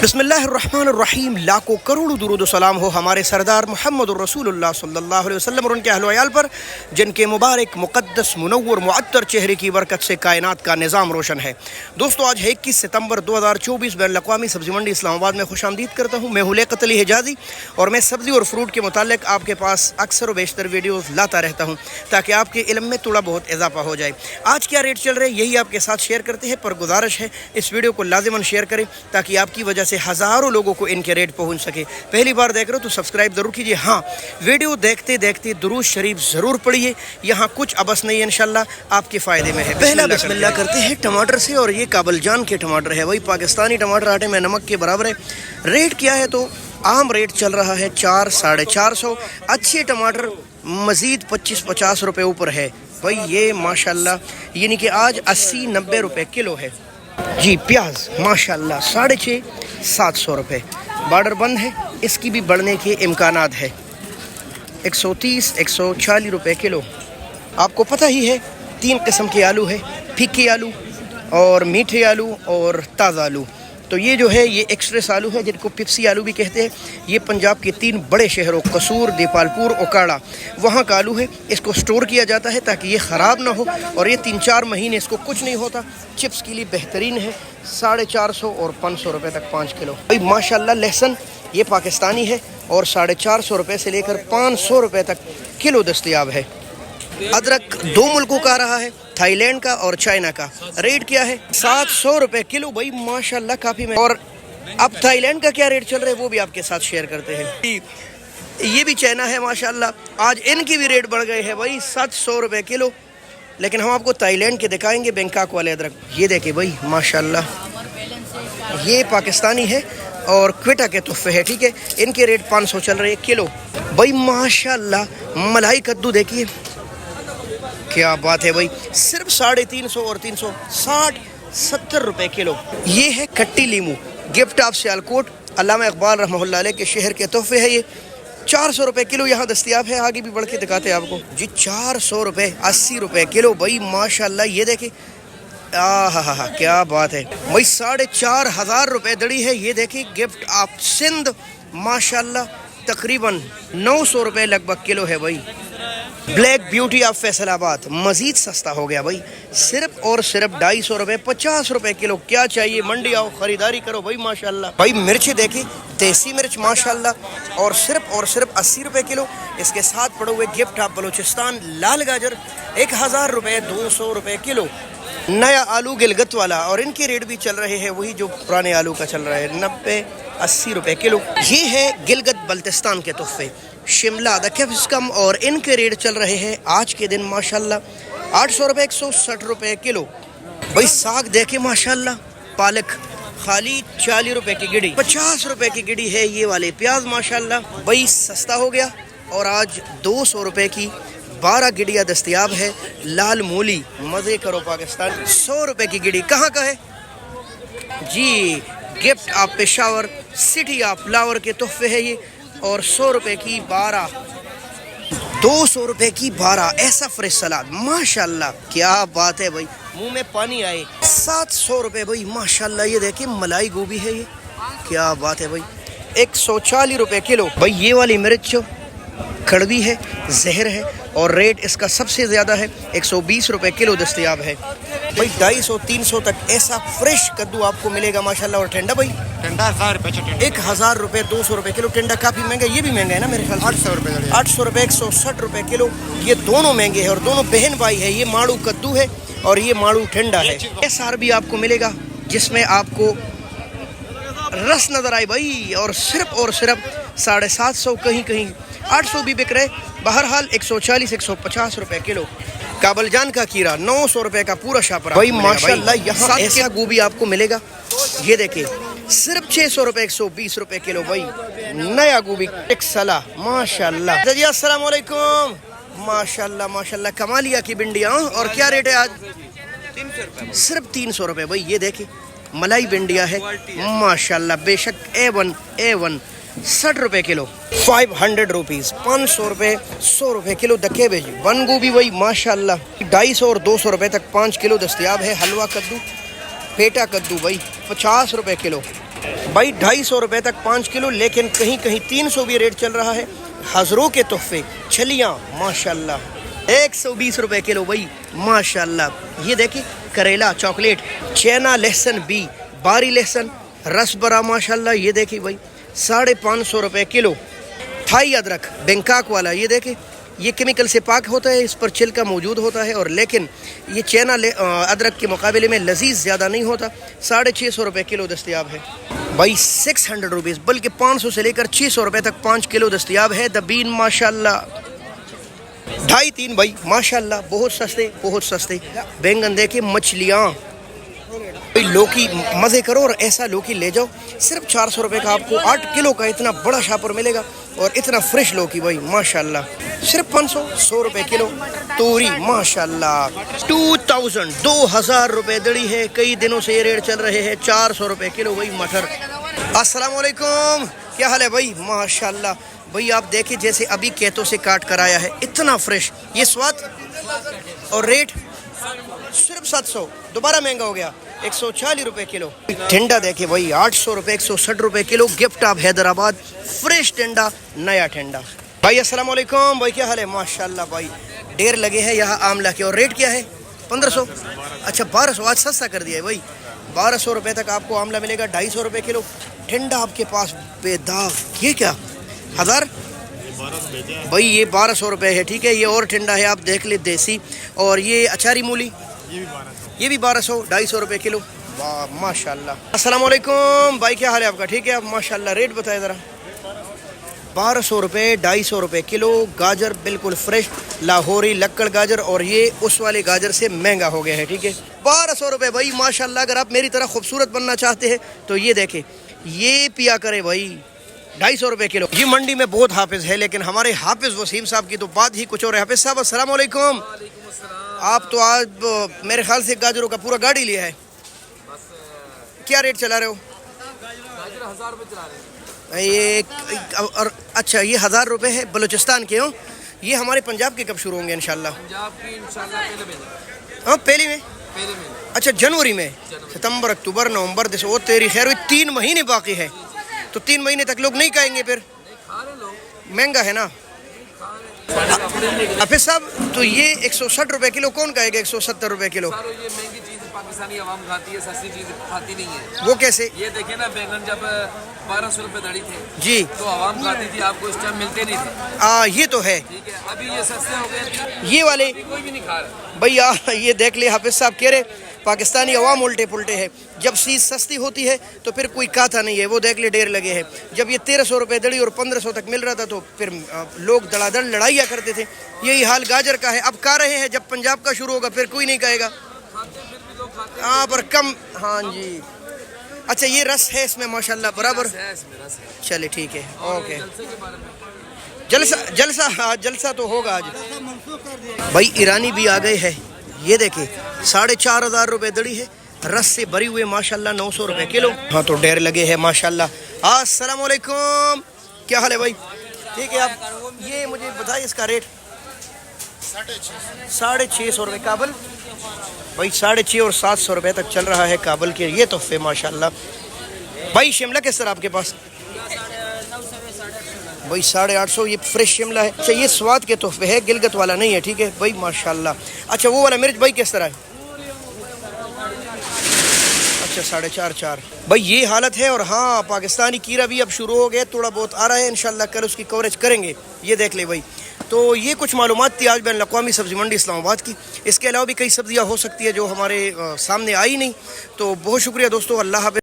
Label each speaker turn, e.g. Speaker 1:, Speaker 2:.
Speaker 1: बिस्मिल्लाहिर्रहमानिर्रहीम। लाखों करोड़ों दुरूद सलाम हो हमारे सरदार मोहम्मद रसूलुल्लाह सल्लल्लाहु अलैहि वसल्लम और उनके अहल वयाल पर, जिनके मुबारक मुक़द्दस मुनव्वर मुअत्तर चेहरे की बरकत से कायनात का निज़ाम रोशन है। दोस्तों, आज है 21 सितंबर 2024। बैन अक़वामी सब्ज़ी मंडी इस्लामाबाद में खुशामदीद करता हूँ। मैं हूँ लियाक़त अली हिजाज़ी और मैं सब्ज़ी और फ्रूट के मुतालिक आपके पास अक्सर व बेशतर वीडियोज़ लाता रहता हूँ ताकि आपके इल्म में थोड़ा बहुत इजाफा हो जाए। आज क्या रेट चल रहे हैं यही आपके साथ शेयर करते हैं, पर गुजारिश है इस वीडियो को लाजिमन शेयर करें ताकि आपकी वजह से हज़ारों लोगों को इनके रेट पहुंच सके। पहली बार देख रहे हो तो सब्सक्राइब ज़रूर कीजिए। हाँ, वीडियो देखते देखते दुरूद शरीफ ज़रूर पढ़िए, यहाँ कुछ अबस नहीं है, इंशाल्लाह आपके फ़ायदे में है। पहला बिस्मिल्लाह करते हैं टमाटर से, और ये काबल जान के टमाटर है, वही पाकिस्तानी टमाटर आटे में नमक के बराबर है। रेट क्या है तो आम रेट चल रहा है 400 साढ़े 400। अच्छे टमाटर मज़ीद 25-50 रुपये ऊपर है भाई। ये माशाल्लाह यानी कि आज 80-90 रुपये किलो है जी। प्याज माशाल्लाह 650-700 रुपये। बॉर्डर बंद है, इसकी भी बढ़ने के इम्कानात है। 130-140 रुपये किलो। आपको पता ही है 3 किस्म के आलू है, फीके आलू और मीठे आलू और ताज़ा आलू। तो ये जो है ये एक्सप्रेस आलू है, जिनको पिप्सी आलू भी कहते हैं। ये पंजाब के 3 बड़े शहरों कसूर, देपालपुर, ओकाड़ा, वहाँ का आलू है। इसको स्टोर किया जाता है ताकि ये ख़राब ना हो, और ये 3-4 महीने इसको कुछ नहीं होता। चिप्स के लिए बेहतरीन है। 450 और 500 रुपये तक 5 किलो भाई। माशाल्लाह लहसुन ये पाकिस्तानी है और 450 रुपये से लेकर 500 रुपये तक किलो दस्तयाब है। अदरक 2 मुल्कों का आ रहा है, थाईलैंड का और चाइना का। रेट क्या है 700 रुपये किलो भाई, माशाल्लाह काफ़ी में। और अब थाईलैंड का क्या रेट चल रहा है वो भी आपके साथ शेयर करते हैं। ये भी चाइना है माशाल्लाह, आज इनकी भी रेट बढ़ गए हैं भाई, 700 रुपये किलो। लेकिन हम आपको थाईलैंड के दिखाएंगे, बैंकॉक वाले अदरक। ये देखिए भाई माशाल्लाह, ये पाकिस्तानी है और क्वेटा के तोहफे है, ठीक है। इनके रेट 500 चल रहे हैं किलो भाई माशाल्लाह। मलाई कद्दू देखिए क्या बात है भाई, सिर्फ 350 और 360-70 रुपये किलो। ये है खट्टी लीमू, गिफ्ट ऑफ सियालकोट, अल्लामा इकबाल रहमतुल्लाह अलैह के शहर के तोहफे है। ये 400 रुपये किलो यहाँ दस्तयाब है। आगे भी बढ़ के दिखाते हैं आपको जी। 400 रुपये 80 रुपये किलो भाई माशाल्लाह। ये देखे हा क्या बात है भाई, 4,500 रुपये दड़ी है। ये देखिए गिफ्ट ऑफ सिंध माशाल्लाह, तकरीबन 900 रुपये लगभग किलो है भाई। ब्लैक ब्यूटी ऑफ फैसलाबाद मज़ीद सस्ता हो गया भाई, सिर्फ और सिर्फ 250 रुपये 50 रुपये किलो। क्या चाहिए, मंडी आओ खरीदारी करो भाई माशाल्लाह। भाई मिर्ची देखिए, देसी मिर्च माशाल्लाह, और सिर्फ 80 रुपये किलो। इसके साथ पड़े हुए गिफ्ट ऑफ बलूचिस्तान लाल गाजर 1000 रुपये 200 रुपये किलो। नया आलू गिलगत वाला, और इनके रेट भी चल रहे हैं वही जो पुराने आलू का चल रहा है, 90-80 रुपये किलो। ये है गिलगत बल्तिस्तान के तोहफे, शिमला द कैप्सिकम, और इनके रेट चल रहे हैं आज के दिन माशाल्लाह 800 रुपये 160 रुपये किलो भाई। साग देखे माशाल्लाह, पालक खाली 40 रुपये की गिड़ी, 50 रुपये की गिड़ी है ये वाले। प्याज माशाल्लाह भाई सस्ता हो गया, और आज 200 रुपये की 12 गिड़ियाँ दस्तयाब है। लाल मूली मज़े करो पाकिस्तान, 100 रुपये की गिड़ी। कहाँ का है जी, gift of Peshawar city of flower के तोहफे है ये, और 100 रुपये की 12, 200 रुपये की 12। ऐसा फ्रेश सलाद माशाल्लाह, क्या बात है भाई, मुंह में पानी आए। 700 रुपये भाई माशाल्लाह। ये देखिए मलाई गोभी है, ये क्या बात है भाई, 140 रुपये किलो भाई। ये वाली मिर्च कड़वी है, जहर है, और रेट इसका सबसे ज़्यादा है, 120 रुपये किलो दस्तयाब है भाई। 250-300 तक ऐसा फ्रेश कद्दू आपको मिलेगा माशाल्लाह। और टेंडा भाई,
Speaker 2: टेंडा
Speaker 1: 1000 रुपये 200 रुपये किलो। टेंडा काफ़ी महंगा, ये भी महंगा है ना मेरे ख्याल से,
Speaker 2: 800 रुपये
Speaker 1: 800 रुपये 160 रुपये किलो। ये दोनों महंगे हैं और दोनों बहन भाई है। ये माड़ू कद्दू है और ये माड़ू टेंडा है। एसआर भी आपको मिलेगा जिसमें आपको रस नज़र आए भाई, और सिर्फ 750, कहीं कहीं 800 भी बिक रहे। बहरहाल 140-150 रुपये किलो। काबल जान का कीरा 900 रुपये का पूरा शापरा भाई माशाल्लाह। यहाँ ऐसा गोभी आपको मिलेगा, ये देखिए सिर्फ 600 रुपये 120 रुपये किलो भाई। नया गोभी एक सला माशाल्लाह जी। अस्सलाम वालेकुम माशाल्लाह माशाल्लाह। कमालिया की भिंडियाँ, और क्या रेट है आज? 300 रुपये, सिर्फ 300 रुपये भाई। ये देखिए मलाई भिंडियाँ है माशाल्लाह, बेशक A1 60 रुपये किलो। 500 रुपीज़ 500 रुपये 100 रुपये किलो। दखे भेजी बंद गोभी वही माशाल्लाह 250 और 200 रुपये तक 5 किलो दस्तयाब है। हलवा कद्दू पेटा कद्दू भाई 50 रुपए किलो भाई, 250 रुपए तक 5 किलो, लेकिन कहीं कहीं 300 भी रेट चल रहा है। हज़रों के तोहफे छलियाँ माशाल्लाह 120 रुपए किलो भाई माशाल्लाह। ये देखिए करेला चॉकलेट, चैना लहसुन बी, बारी लहसुन, रस बरा माशाल्लाह। ये देखिए भाई 550 रुपए किलो। थाई अदरक बैंकॉक वाला, ये देखिए ये केमिकल से पाक होता है, इस पर छिलका मौजूद होता है, और लेकिन ये चैना अदरक के मुकाबले में लजीज ज़्यादा नहीं होता। 650 रुपए किलो दस्तयाब है भाई। 600 रुपीज़, बल्कि 500 से लेकर 600 रुपए तक 5 किलो दस्तयाब है। दबीन माशाल्लाह 2.5-3 भाई माशाल्लाह, बहुत सस्ते बहुत सस्ते। बैंगन देखिए, मछलियाँ, लौकी मज़े करो और ऐसा लौकी ले जाओ, सिर्फ 400 रुपए का आपको 8 किलो का इतना बड़ा शापर मिलेगा, और इतना फ्रेश लौकी भाई माशाल्लाह सिर्फ 100 रुपए किलो। तोरी माशाल्लाह 2000 रुपए दड़ी है, कई दिनों से ये रेट चल रहे हैं 400 रुपए किलो भाई। मटर, अस्सलाम वालेकुम, क्या हाल है भाई माशाल्लाह भाई। आप देखिए जैसे अभी खेतों से काट कर आया है, इतना फ्रेश, ये स्वाद और रेट सिर्फ 700, दोबारा महंगा हो गया 140 रुपए किलो। टेंडा देखिए भाई 800 रुपए 160 रुपए किलो। गिफ्ट ऑफ हैदराबाद, फ्रेश टेंडा, नया टेंडा भाई। अस्सलाम वालेकुम भाई, क्या हाल है माशाल्लाह भाई। ढेर लगे हैं यहाँ आमला के, और रेट क्या है 1500, अच्छा 1200, आज सस्ता कर दिया है भाई। 1200 रुपए तक आपको आमला मिलेगा, 250 रुपए किलो। टेंडा आपके पास बेदाग, ये क्या 1000 भाई, ये 1200 रुपए है, ठीक है। ये और टेंडा है, आप देख ले देसी। और ये अचारी मूली, ये भी 1200, 250 रुपए किलो। वाह माशाल्लाह। अस्सलाम वालेकुम भाई, क्या हाल है आपका, ठीक है आप माशाल्लाह। रेट बताए ज़रा। 1200 रुपए 250 रुपए किलो। गाजर बिल्कुल फ्रेश लाहौरी लक्कड़ गाजर, और ये उस वाले गाजर से महंगा हो गया है, ठीक है। 1200 रुपए भाई माशाल्लाह। अगर आप मेरी तरह खूबसूरत बनना चाहते हैं तो ये देखें, ये पिया करे भाई 250 रुपए किलो। ये मंडी में बहुत हाफिज है, लेकिन हमारे हाफिज वसीम साहब की तो बात ही कुछ और है। हाफिज साहब अस्सलाम वालेकुम। आप तो आज मेरे ख्याल से गाजरों का पूरा गाड़ी लिया है, क्या रेट चला रहे हो?
Speaker 2: गाजर 1000 रुपए चला रहे हैं
Speaker 1: ये, और अच्छा ये 1000 रुपए है। बलूचिस्तान के हो? ये हमारे पंजाब के कब शुरू होंगे इंशाल्लाह?
Speaker 2: पंजाब की इंशाल्लाह पहले महीने।
Speaker 1: हाँ पहले में,
Speaker 2: पहले महीने,
Speaker 1: अच्छा जनवरी में, सितंबर अक्टूबर नवंबर दिसंबर, तेरी खैर हुई 3 महीने बाकी है, तो 3 महीने तक लोग नहीं खाएंगे फिर,
Speaker 2: खा रहे लोग,
Speaker 1: महंगा है ना। हाफिज साहब तो ये 160 रुपए किलो कौन खाएगा, 170 रुपए किलो?
Speaker 2: ये महंगी चीज पाकिस्तानी आवाम खाती है, सस्ती चीज खाती नहीं है।
Speaker 1: वो कैसे?
Speaker 2: ये देखिए ना, बैंगन जब 1200 रुपए दड़ी थे
Speaker 1: जी,
Speaker 2: तो आवाम खाती थी, आपको इस टाइम मिलते नहीं थे।
Speaker 1: ये तो है,
Speaker 2: ठीक है, अभी ये सस्ते हो गए,
Speaker 1: ये वाले
Speaker 2: कोई भी नहीं खा रहा
Speaker 1: भैया। ये देख ले हाफिज साहब कह रहे पाकिस्तानी अवाम उल्टे पुल्टे है। जब चीज़ सस्ती होती है तो फिर कोई खाता नहीं है, वो देख ले ढेर लगे हैं। जब ये 1300 रुपए दड़ी और 1500 तक मिल रहा था तो फिर लोग धड़ाधड़ लड़ाइयाँ करते थे। यही हाल गाजर का है, अब खा रहे हैं, जब पंजाब का शुरू होगा फिर कोई नहीं खाएगा। हाँ पर कम, हाँ जी। अच्छा ये रस है इसमें माशाल्लाह बराबर, चले ठीक है, ओके। जलसा जलसा, हाँ जलसा तो होगा आज भाई। ईरानी भी आ गए हैं, ये देखे 4500 रुपए दड़ी है, रस से भरी हुए माशाल्लाह 900 रुपए किलो। हाँ तो ढेर लगे हैं माशाल्लाह। अस्सलाम वालेकुम, क्या हाल है भाई, ठीक है आप ये मुझे बताइए इसका रेट। 650 रुपए काबल भाई, 650 और 700 रुपए तक चल रहा है काबल के ये तोहफे माशाल्लाह। भाई शिमला किस तरह आपके पास? भाई 850, ये फ्रेश शिमला है। अच्छा ये स्वाद के तोहफे है, गिलगत वाला नहीं है, ठीक है भाई माशाल्लाह। अच्छा वो वाला मिर्च भाई किस तरह है? अच्छा 450 भाई, ये हालत है। और हाँ पाकिस्तानी कीरा भी अब शुरू हो गया, थोड़ा बहुत आ रहा है, इंशाल्लाह कल उसकी कवरेज करेंगे। ये देख ले भाई। तो ये कुछ मालूमात थी आज बैन अक़वामी सब्ज़ी मंडी इस्लामाबाद की। इसके अलावा भी कई सब्ज़ियाँ हो सकती है जो हमारे सामने आई नहीं। तो बहुत शुक्रिया दोस्तों, अल्लाह हाफ़िज़।